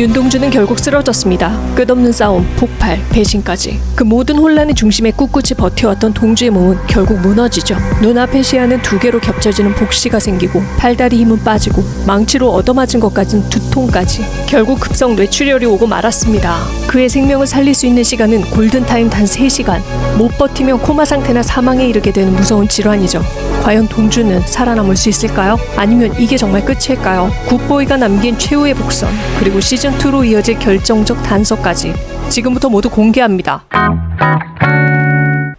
윤동주는 결국 쓰러졌습니다. 끝없는 싸움, 폭발, 배신까지. 그 모든 혼란의 중심에 꿋꿋이 버텨왔던 동주의 몸은 결국 무너지죠. 눈앞에 시야는 두 개로 겹쳐지는 복시가 생기고 팔다리 힘은 빠지고 망치로 얻어맞은 것 같은 두통까지. 결국 급성 뇌출혈이 오고 말았습니다. 그의 생명을 살릴 수 있는 시간은 골든타임 단 3시간. 못 버티면 코마 상태나 사망에 이르게 되는 무서운 질환이죠. 과연 동주는 살아남을 수 있을까요? 아니면 이게 정말 끝일까요? 굿보이가 남긴 최후의 복선, 그리고 시즌2로 이어질 결정적 단서까지 지금부터 모두 공개합니다.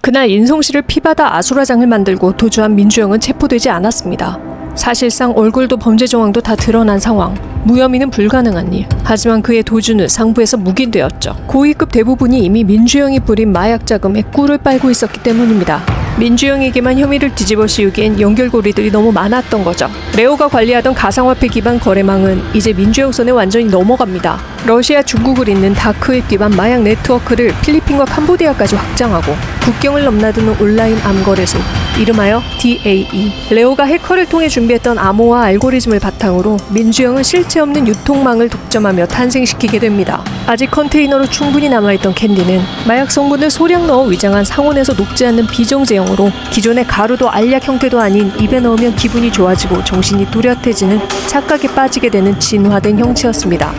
그날 인성씨를 피받아 아수라장을 만들고 도주한 민주영은 체포되지 않았습니다. 사실상 얼굴도 범죄 정황도 다 드러난 상황. 무혐의는 불가능한 일. 하지만 그의 도주는 상부에서 묵인되었죠. 고위급 대부분이 이미 민주영이 뿌린 마약 자금에 꿀을 빨고 있었기 때문입니다. 민주영에게만 혐의를 뒤집어 씌우기엔 연결고리들이 너무 많았던 거죠. 레오가 관리하던 가상화폐 기반 거래망은 이제 민주영 손에 완전히 넘어갑니다. 러시아, 중국을 잇는 다크웹 기반 마약 네트워크를 필리핀과 캄보디아까지 확장하고 국경을 넘나드는 온라인 암거래소, 이름하여 DAE. 레오가 해커를 통해 준비했던 암호화 알고리즘을 바탕으로 민주영은 실체 없는 유통망을 독점하며 탄생시키게 됩니다. 아직 컨테이너로 충분히 남아있던 캔디는 마약 성분을 소량 넣어 위장한 상온에서 녹지 않는 비정제형으로 기존의 가루도 알약 형태도 아닌 입에 넣으면 기분이 좋아지고 정신이 뚜렷해지는 착각에 빠지게 되는 진화된 형체였습니다.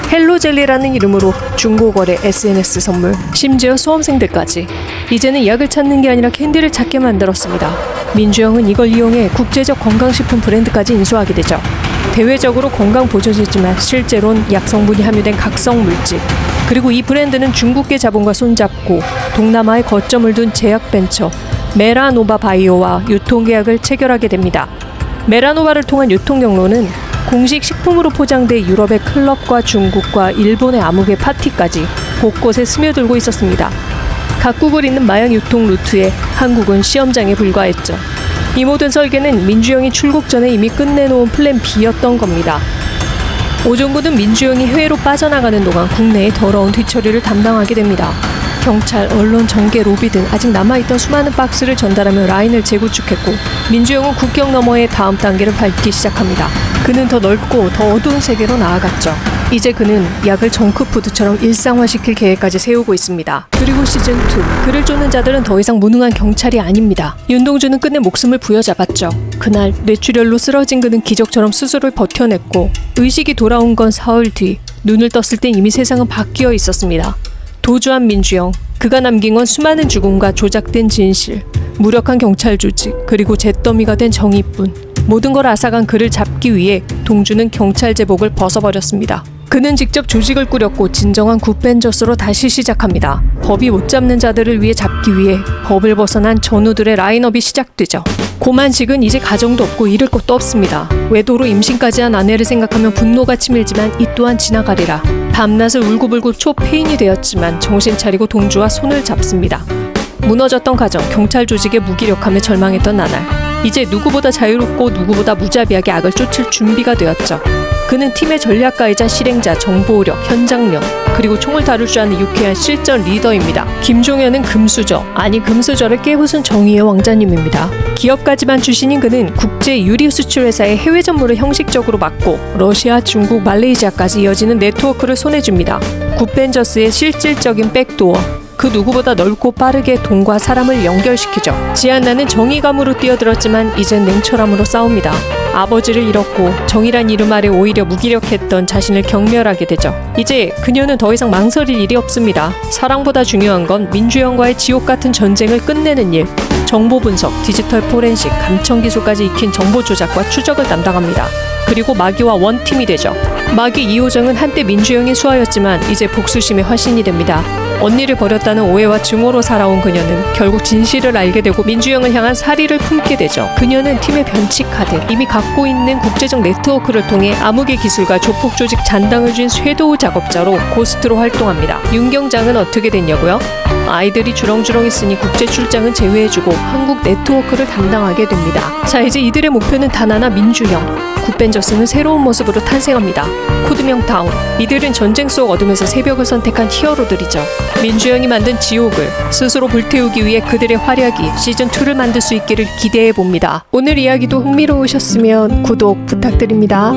헬로젤리라는 이름으로 중고거래, SNS 선물, 심지어 수험생들까지. 이제는 약을 찾는 게 아니라 캔디를 찾게 만들었습니다. 민주영은 이걸 이용해 국제적 건강식품 브랜드까지 인수하게 되죠. 대외적으로 건강보조제지만 실제로는 약성분이 함유된 각성 물질. 그리고 이 브랜드는 중국계 자본과 손잡고 동남아에 거점을 둔 제약벤처 메라노바 바이오와 유통계약을 체결하게 됩니다. 메라노바를 통한 유통 경로는 공식 식품으로 포장돼 유럽의 클럽과 중국과 일본의 암흑의 파티까지 곳곳에 스며들고 있었습니다. 각국을 잇는 마약 유통 루트에 한국은 시험장에 불과했죠. 이 모든 설계는 민주영이 출국 전에 이미 끝내놓은 플랜 B였던 겁니다. 오종구는 민주영이 해외로 빠져나가는 동안 국내의 더러운 뒤처리를 담당하게 됩니다. 경찰, 언론, 정계, 로비 등 아직 남아있던 수많은 박스를 전달하며 라인을 재구축했고 민주영은 국경 너머의 다음 단계를 밟기 시작합니다. 그는 더 넓고 더 어두운 세계로 나아갔죠. 이제 그는 약을 정크푸드처럼 일상화시킬 계획까지 세우고 있습니다. 그리고 시즌2, 그를 쫓는 자들은 더 이상 무능한 경찰이 아닙니다. 윤동주는 끝내 목숨을 부여잡았죠. 그날 뇌출혈로 쓰러진 그는 기적처럼 스스로를 버텨냈고 의식이 돌아온 건 사흘 뒤. 눈을 떴을 땐 이미 세상은 바뀌어 있었습니다. 도주한 민주영, 그가 남긴 건 수많은 죽음과 조작된 진실, 무력한 경찰 조직, 그리고 잿더미가 된 정의뿐. 모든 걸 앗아간 그를 잡기 위해 동주는 경찰 제복을 벗어버렸습니다. 그는 직접 조직을 꾸렸고 진정한 굿벤저스로 다시 시작합니다. 법이 못 잡는 자들을 위해 잡기 위해 법을 벗어난 전우들의 라인업이 시작되죠. 고만식은 이제 가정도 없고 잃을 것도 없습니다. 외도로 임신까지 한 아내를 생각하면 분노가 치밀지만 이 또한 지나가리라. 밤낮을 울고불고 초폐인이 되었지만 정신 차리고 동주와 손을 잡습니다. 무너졌던 가정, 경찰 조직의 무기력함에 절망했던 나날. 이제 누구보다 자유롭고 누구보다 무자비하게 악을 쫓을 준비가 되었죠. 그는 팀의 전략가이자 실행자, 정보력, 현장력, 그리고 총을 다룰 줄 아는 유쾌한 실전 리더입니다. 김종현은 금수저를 깨부순 정의의 왕자님입니다. 기업가지만 출신인 그는 국제 유리 수출 회사의 해외 전무를 형식적으로 맡고 러시아, 중국, 말레이시아까지 이어지는 네트워크를 손에 줍니다. 굿벤저스의 실질적인 백도어. 그 누구보다 넓고 빠르게 돈과 사람을 연결시키죠. 지안나는 정의감으로 뛰어들었지만 이젠 냉철함으로 싸웁니다. 아버지를 잃었고 정의란 이름 아래 오히려 무기력했던 자신을 경멸하게 되죠. 이제 그녀는 더 이상 망설일 일이 없습니다. 사랑보다 중요한 건 민주영과의 지옥같은 전쟁을 끝내는 일. 정보 분석, 디지털 포렌식, 감청 기술까지 익힌 정보 조작과 추적을 담당합니다. 그리고 마기와 원팀이 되죠. 마기 이호정은 한때 민주영의 수하였지만 이제 복수심의 화신이 됩니다. 언니를 버렸다는 오해와 증오로 살아온 그녀는 결국 진실을 알게 되고 민주영을 향한 사리를 품게 되죠. 그녀는 팀의 변칙카드, 이미 갖고 있는 국제적 네트워크를 통해 암흑의 기술과 조폭 조직 잔당을 쥔 쇄도우 작업자로 고스트로 활동합니다. 윤경장은 어떻게 됐냐고요? 아이들이 주렁주렁 있으니 국제 출장은 제외해주고 한국 네트워크를 담당하게 됩니다. 자, 이제 이들의 목표는 단 하나, 민주영. 굿벤저스는 새로운 모습으로 탄생합니다. 코드명 다운. 이들은 전쟁 속 어둠에서 새벽을 선택한 히어로들이죠. 민주영이 만든 지옥을 스스로 불태우기 위해 그들의 활약이 시즌2를 만들 수 있기를 기대해봅니다. 오늘 이야기도 흥미로우셨으면 구독 부탁드립니다.